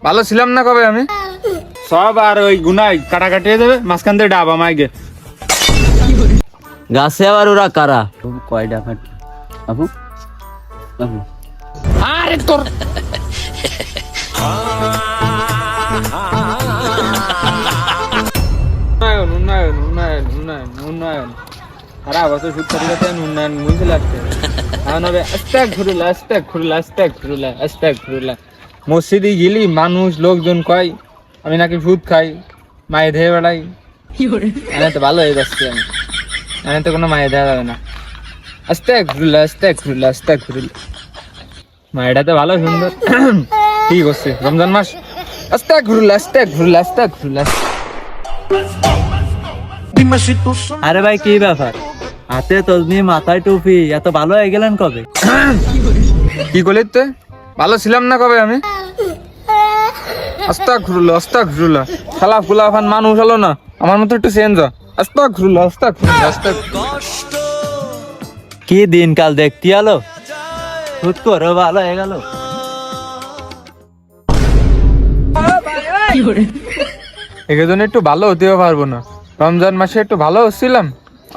ভালো ছিলাম না কবে আমি? সব আর ওই গুনাই কাটা কাটিয়ে দেবে, মাঝখান থেকে ডাব আমায় গে। গাছে আবার ওরা কারা? কয়টা ফাট আপু আপু আরে তোর উন্নয়ন উন্নয়ন উন্নয়ন উন্নয়ন উন্নয়ন সারা বছর সুদ করে যাচ্ছেন, উন্নয়ন বুঝতে লাগছে। এখন হবে আস্তাক ঘুরুলা আস্তাক ঘুরুলা আস্তাক ঘুরুলা আস্তাক ঘুরুলা। মসজিদে গেলি মানুষ লোকজন কয় আমি নাকি সুদ খাই, মায়ে ধেয়ে বেড়াই। এনে তো ভালো হয়ে যাচ্ছে আমি, এনে তো কোনো মায়ে দেওয়া যাবে না। আস্তাক ঘুরুলা আস্তাক ঘুরুলা আস্তাক ঘুরুলা। মায়েরা তো ভালো সুন্দর ঠিক হচ্ছে রমজান মাস। আস্তাক ঘুরুলা আস্তাক ঘুরুলা আস্তাক ঘুরুলা। আরে ভাই কি ব্যাপার, হাতে তসবি মাথায় টুপি, এত ভালো হয়ে গেলেন কবে? কি করলি তুই? ভালো ছিলাম না কবে আমি? আস্তাক ঘুরুলা আস্তাক ঘুরুলা। খালা ফুলা ফান মানুষ হলো না, আমার মতো একটু চেঞ্জ হ। আস্তাক ঘুরুলা আস্তাক ঘুরুলা আস্তাক। কি দিনকাল দেখতে আলো, খুদ করে ভালো হয়ে গেল। এজন্য একটু ভালো হতেও পারবো না। রমজান মাসে একটু ভালো হচ্ছিলাম।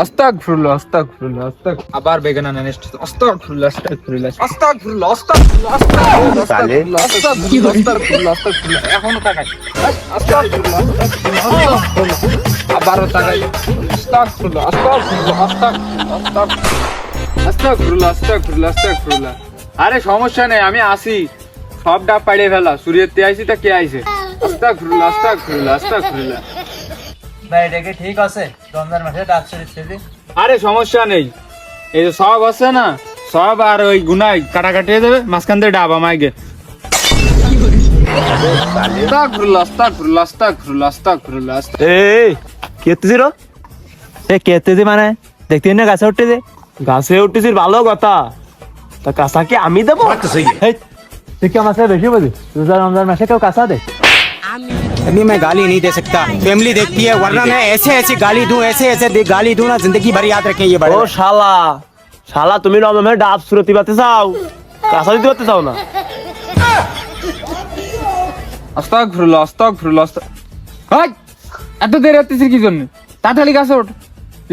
আস্তাক ঘুরুলা আস্তাক ঘুরুলা আস্তাক। আবার বেগানা নেক্সট আস্তাক ঘুরুলা আস্তাক ঘুরুলা আস্তাক ঘুরুলা আস্তাক ঘুরুলা আস্তাক ঘুরুলা আস্তাক ঘুরুলা আস্তাক ঘুরুলা আস্তাক ঘুরুলা। এখনো তাকাই আস্তাক ঘুরুলা আস্তাক ঘুরুলা আবারও তাকাই আস্তাক ঘুরুলা আস্তাক ঘুরুলা আস্তাক আস্তাক আস্তাক ঘুরুলা আস্তাক ঘুরুলা আস্তাক ঘুরুলা। আরে সমস্যা নেই, আমি আসি, সব ডাব পাড়িয়ে ফেলা। সূর্যের তে আইছি তা কে আইছে? আস্তাক ঘুরুলা আস্তাক ঘুরুলা আস্তাক ঘুরুলা। ভাই এটা কি ঠিক আছে রমজান মাসে ডাব শরীফ খেতে? আরে সমস্যা নেই, এই যে সব আছে না, সব আর ওই গুনাই কাটা কাটিয়ে দেবে, মাঝখান থেকে ডাব আমায় গে। আস্তাক ঘুরুলা আস্তাক ঘুরুলা আস্তাক ঘুরুলা আস্তাক ঘুরুলা আস্তাক। এই কেতেছি রো, এ কেতেছি মানে দেখতে না গাছে উঠতেছে? গাছে উঠতেছিস ভালো কথা, তা কাঁচা কি আমি দেবো? হেই, তুই কি আমার সাথে বেশি বুঝি? রোজা রমজান মাসে কেউ কাঁচা দে? अभी मैं गाली नहीं दे सकता, फैमिली देखती है, वरना मैं ऐसे ऐसे गाली दूं, ऐसे ऐसे गाली दूं ना, जिंदगी भर याद रखें ये बड़े। ও শালা, শালা তুমি রমজান মাসে ডাব সুরতি পাতে চাও, কাঁচা দিতে পারতে চাও না? আস্তাক ঘুরুলা আস্তাক ঘুরুলা আস্তাক। হাই, এত দেরি হতেছিস কি জন্য? তাড়াতাড়ি গাছে ওঠ,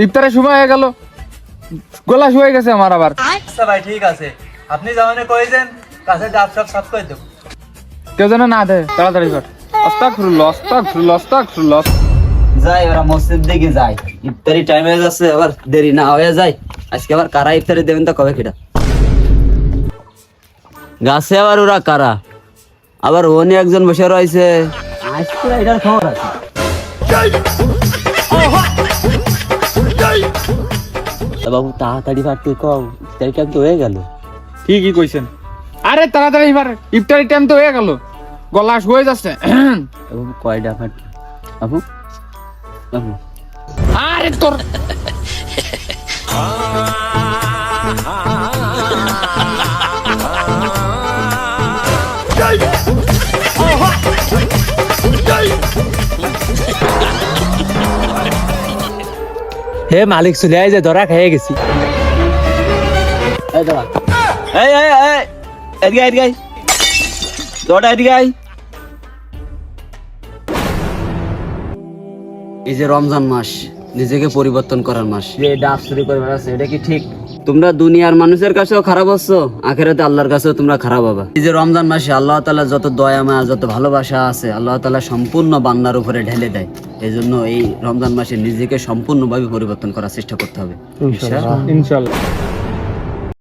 ইফতারের সময় হয়ে গেল, গলা শুয়ে গেছে আমার আবার। আচ্ছা ভাই ঠিক আছে, আপনি যেমন কইছেন কাছে ডাব সব সাফ করে দেব। কেউ যেন না দেয়, তাড়াতাড়ি কর। আস্তাক ঘুরুলা আস্তাক ঘুরুলা আস্তাক ঘুরুলা। যাই ওরা মসজিদ দিকে যায়, ইফতারি টাইম হয়ে যাচ্ছে, আবার দেরি না হয়ে যায়। আজকে আবার কারা ইফতারি দেবেন তো কবে কিটা? গাছে আবার ওরা কারা? আবার ওনি একজন বসে রয়েছে, আজকে এটার খবর আছে। তা বাবু তাড়াতাড়ি পারতে কও, ইফতারি টাইম তো হয়ে গেল। ঠিকই কইছেন। আরে তাড়াতাড়ি এবার, ইফতারি টাইম তো হয়ে গেল, গলা শুয়ে যাচ্ছে। বাবু কয়টা ফাট বাবু বাবু আরে তোর হে মালিক চলে আয় যে ধরা খেয়ে গেছি। এই দাঁড়া, এই এই এই এদিকে এদিকে আয়, তোটা এদিকে আয়। এই যে রমজান মাস নিজেকে পরিবর্তন করার মাস, যে ডাব চুরি করে বেড়াচ্ছে, এটা কি ঠিক? তোমরা দুনিয়ার মানুষের কাছেও খারাপ হচ্ছো, আখেরাতে আল্লাহর কাছেও তোমরা খারাপ হবে। এই যে রমজান মাসে আল্লাহ তাআলা যত দয়া মায়া যত ভালোবাসা আছে আল্লাহ তাআলা সম্পূর্ণ বান্দার উপরে ঢেলে দেয়। এই জন্য এই রমজান মাসে নিজেকে সম্পূর্ণভাবে পরিবর্তন করার চেষ্টা করতে হবে। ইনশাআল্লাহ।